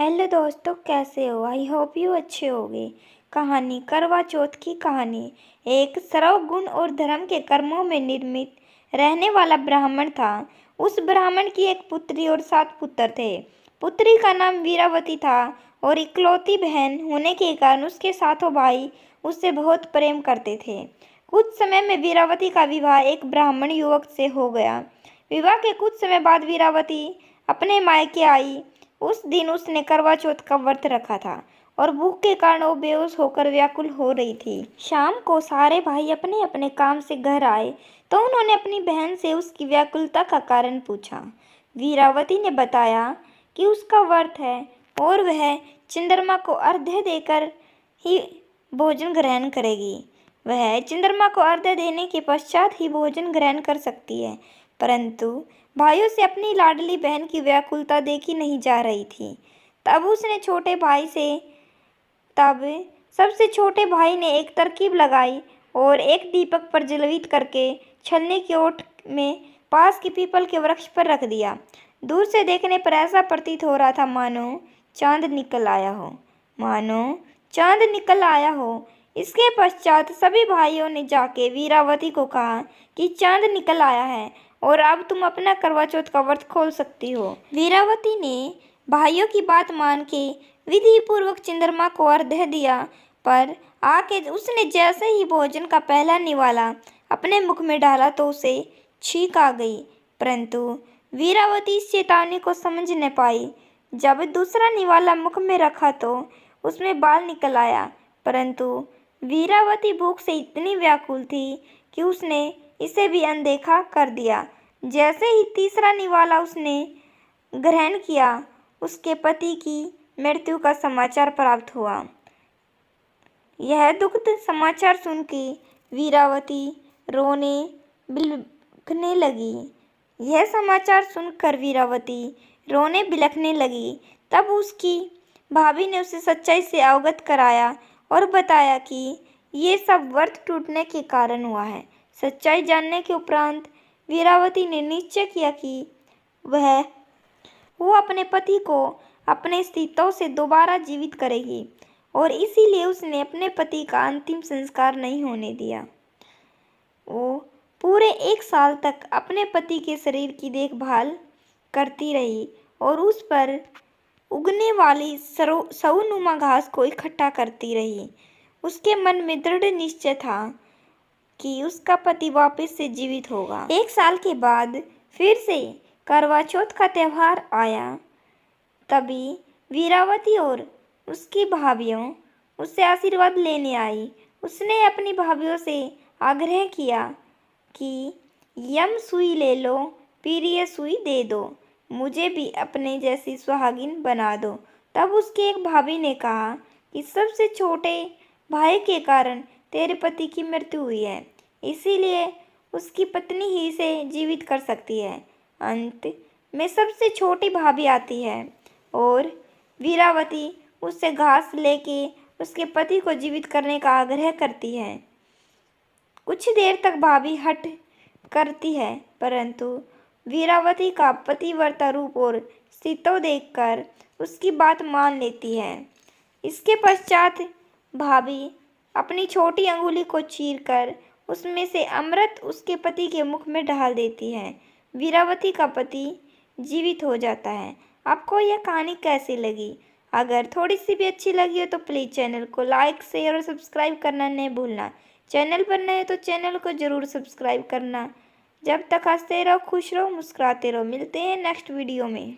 Hello दोस्तों, कैसे हो? आई होप यू अच्छे होगे। कहानी करवा चौथ की कहानी। एक सर्वगुण और धर्म के कर्मों में निर्मित रहने वाला ब्राह्मण था। उस ब्राह्मण की एक पुत्री और 7 पुत्र थे। पुत्री का नाम वीरावती था और इकलौती बहन होने के कारण उसके सातों भाई उससे बहुत प्रेम करते थे। कुछ समय में वीरावती का विवाह एक ब्राह्मण युवक से हो गया। विवाह के कुछ समय बाद वीरावती अपने मायके आई। उस दिन उसने करवा चौथ का व्रत रखा था और भूख के कारण वो बेहोश होकर व्याकुल हो रही थी। शाम को सारे भाई अपने अपने काम से घर आए तो उन्होंने अपनी बहन से उसकी व्याकुलता का कारण पूछा। वीरावती ने बताया कि उसका व्रत है और वह चंद्रमा को अर्घ्य देकर ही भोजन ग्रहण करेगी। वह चंद्रमा को अर्घ्य देने के पश्चात ही भोजन ग्रहण कर सकती है, परंतु भाइयों से अपनी लाडली बहन की व्याकुलता देखी नहीं जा रही थी। तब सबसे छोटे भाई ने एक तरकीब लगाई और एक दीपक पर जलवित करके छलनी की ओट में पास के पीपल के वृक्ष पर रख दिया। दूर से देखने पर ऐसा प्रतीत हो रहा था मानो चांद निकल आया हो। इसके पश्चात सभी भाइयों ने जाके वीरावती को कहा कि चांद निकल आया है और अब तुम अपना करवा चौथ का व्रत खोल सकती हो। वीरावती ने भाइयों की बात मान के विधि पूर्वक चंद्रमा को अर्घ्य दिया, पर आके उसने जैसे ही भोजन का पहला निवाला अपने मुख में डाला तो उसे छींक आ गई, परंतु वीरावती इस चेतावनी को समझ न पाई। जब दूसरा निवाला मुख में रखा तो उसमें बाल निकल आया, परंतु वीरावती भूख से इतनी व्याकुल थी कि उसने इसे भी अनदेखा कर दिया। जैसे ही तीसरा निवाला उसने ग्रहण किया, उसके पति की मृत्यु का समाचार प्राप्त हुआ। यह दुखद समाचार सुन के वीरावती रोने बिलखने लगी। तब उसकी भाभी ने उसे सच्चाई से अवगत कराया और बताया कि ये सब व्रत टूटने के कारण हुआ है। सच्चाई जानने के उपरांत वीरावती ने निश्चय किया कि वो अपने पति को अपने अस्तित्व से दोबारा जीवित करेगी और इसीलिए उसने अपने पति का अंतिम संस्कार नहीं होने दिया। वो पूरे 1 साल तक अपने पति के शरीर की देखभाल करती रही और उस पर उगने वाली सौनुमा घास को इकट्ठा करती रही। उसके मन में दृढ़ निश्चय था कि उसका पति वापस से जीवित होगा। 1 साल के बाद फिर से करवा चौथ का त्योहार आया। तभी वीरावती और उसकी भाभियों उससे आशीर्वाद लेने आई। उसने अपनी भाभियों से आग्रह किया कि यम सुई ले लो, प्रिय सुई दे दो, मुझे भी अपने जैसी सुहागिन बना दो। तब उसकी एक भाभी ने कहा कि सबसे छोटे भाई के कारण तेरे पति की मृत्यु हुई है, इसीलिए उसकी पत्नी ही इसे जीवित कर सकती है। अंत में सबसे छोटी भाभी आती है और वीरावती उससे घास लेके उसके पति को जीवित करने का आग्रह करती है। कुछ देर तक भाभी हठ करती है, परंतु वीरावती का पतिव्रता रूप और स्थित्व देखकर उसकी बात मान लेती है। इसके पश्चात भाभी अपनी छोटी अंगुली को चीरकर उसमें से अमृत उसके पति के मुख में डाल देती है। वीरावती का पति जीवित हो जाता है। आपको यह कहानी कैसी लगी? अगर थोड़ी सी भी अच्छी लगी हो तो प्लीज़ चैनल को लाइक, शेयर और सब्सक्राइब करना नहीं भूलना। चैनल पर नए तो चैनल को ज़रूर सब्सक्राइब करना। जब तक हंसते रहो, खुश रहो, मुस्कुराते रहो। मिलते हैं नेक्स्ट वीडियो में।